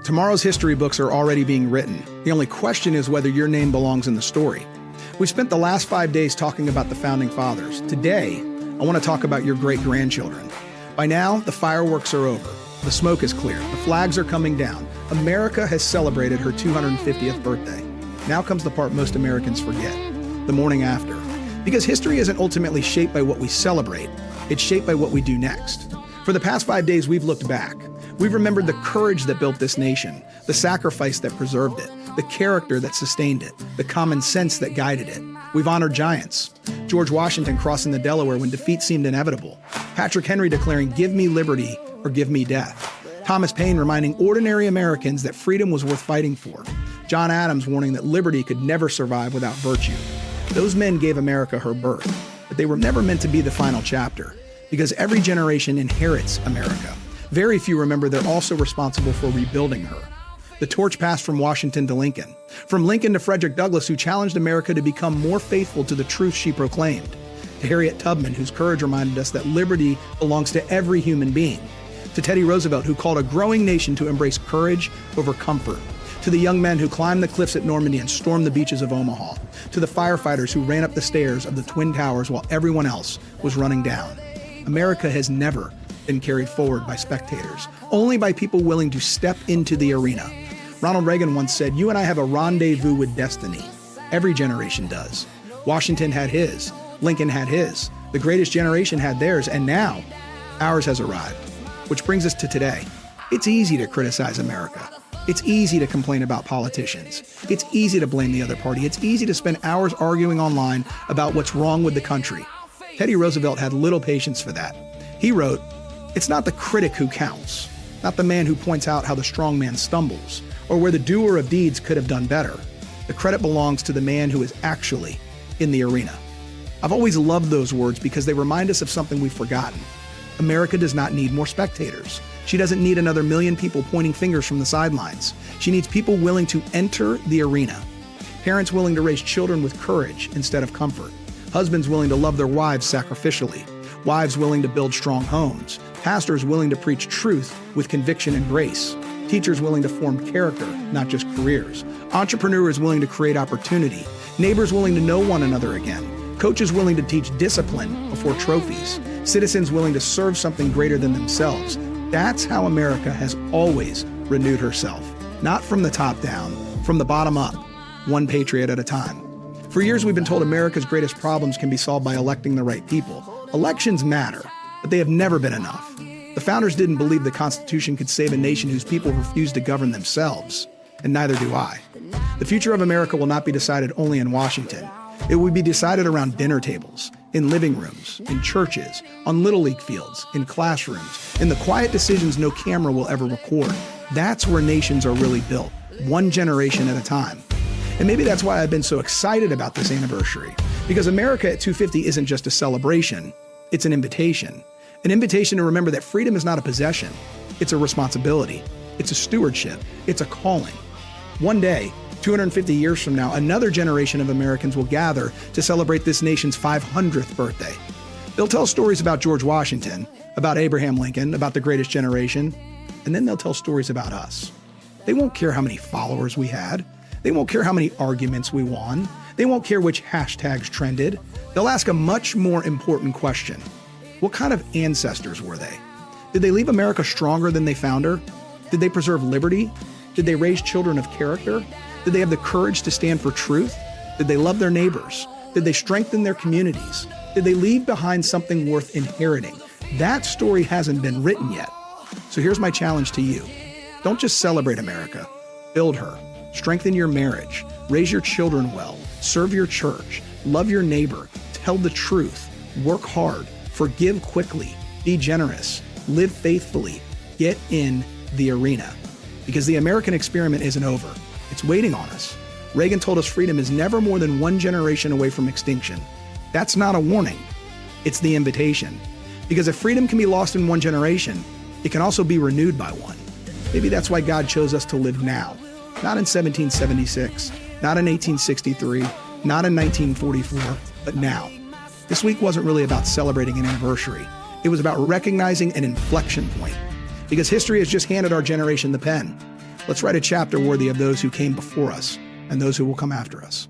Tomorrow's history books are already being written. The only question is whether your name belongs in the story. We've spent the last 5 days talking about the Founding Fathers. Today, I want to talk about your great-grandchildren. By now, the fireworks are over. The smoke is clear. The flags are coming down. America has celebrated her 250th birthday. Now comes the part most Americans forget, the morning after. Because history isn't ultimately shaped by what we celebrate. It's shaped by what we do next. For the past 5 days, we've looked back. We've remembered the courage that built this nation, the sacrifice that preserved it, the character that sustained it, the common sense that guided it. We've honored giants. George Washington crossing the Delaware when defeat seemed inevitable. Patrick Henry declaring, "Give me liberty or give me death." Thomas Paine reminding ordinary Americans that freedom was worth fighting for. John Adams warning that liberty could never survive without virtue. Those men gave America her birth, but they were never meant to be the final chapter, because every generation inherits America. Very few remember they're also responsible for rebuilding her. The torch passed from Washington to Lincoln, from Lincoln to Frederick Douglass, who challenged America to become more faithful to the truth she proclaimed, to Harriet Tubman, whose courage reminded us that liberty belongs to every human being, to Teddy Roosevelt, who called a growing nation to embrace courage over comfort, to the young men who climbed the cliffs at Normandy and stormed the beaches of Omaha, to the firefighters who ran up the stairs of the Twin Towers while everyone else was running down. America has never been carried forward by spectators, only by people willing to step into the arena. Ronald Reagan once said, "You and I have a rendezvous with destiny." Every generation does. Washington had his, Lincoln had his, the greatest generation had theirs, and now ours has arrived. Which brings us to today. It's easy to criticize America. It's easy to complain about politicians. It's easy to blame the other party. It's easy to spend hours arguing online about what's wrong with the country. Teddy Roosevelt had little patience for that. He wrote, "It's not the critic who counts, not the man who points out how the strong man stumbles, or where the doer of deeds could have done better. The credit belongs to the man who is actually in the arena." I've always loved those words because they remind us of something we've forgotten. America does not need more spectators. She doesn't need another million people pointing fingers from the sidelines. She needs people willing to enter the arena. Parents willing to raise children with courage instead of comfort. Husbands willing to love their wives sacrificially. Wives willing to build strong homes. Pastors willing to preach truth with conviction and grace. Teachers willing to form character, not just careers. Entrepreneurs willing to create opportunity. Neighbors willing to know one another again. Coaches willing to teach discipline before trophies. Citizens willing to serve something greater than themselves. That's how America has always renewed herself. Not from the top down, from the bottom up, one patriot at a time. For years, we've been told America's greatest problems can be solved by electing the right people. Elections matter, but they have never been enough. The founders didn't believe the Constitution could save a nation whose people refused to govern themselves, and neither do I. The future of America will not be decided only in Washington. It will be decided around dinner tables, in living rooms, in churches, on Little League fields, in classrooms, in the quiet decisions no camera will ever record. That's where nations are really built, one generation at a time. And maybe that's why I've been so excited about this anniversary, because America at 250 isn't just a celebration, it's an invitation. An invitation to remember that freedom is not a possession, it's a responsibility, it's a stewardship, it's a calling. One day, 250 years from now, another generation of Americans will gather to celebrate this nation's 500th birthday. They'll tell stories about George Washington, about Abraham Lincoln, about the greatest generation, and then they'll tell stories about us. They won't care how many followers we had. They won't care how many arguments we won. They won't care which hashtags trended. They'll ask a much more important question. What kind of ancestors were they? Did they leave America stronger than they found her? Did they preserve liberty? Did they raise children of character? Did they have the courage to stand for truth? Did they love their neighbors? Did they strengthen their communities? Did they leave behind something worth inheriting? That story hasn't been written yet. So here's my challenge to you. Don't just celebrate America. Build her. Strengthen your marriage. Raise your children well. Serve your church. Love your neighbor. Tell the truth. Work hard. Forgive quickly. Be generous. Live faithfully. Get in the arena. Because the American experiment isn't over. It's waiting on us. Reagan told us freedom is never more than one generation away from extinction. That's not a warning. It's the invitation. Because if freedom can be lost in one generation, it can also be renewed by one. Maybe that's why God chose us to live now. Not in 1776, not in 1863, not in 1944, but now. This week wasn't really about celebrating an anniversary. It was about recognizing an inflection point. Because history has just handed our generation the pen. Let's write a chapter worthy of those who came before us and those who will come after us.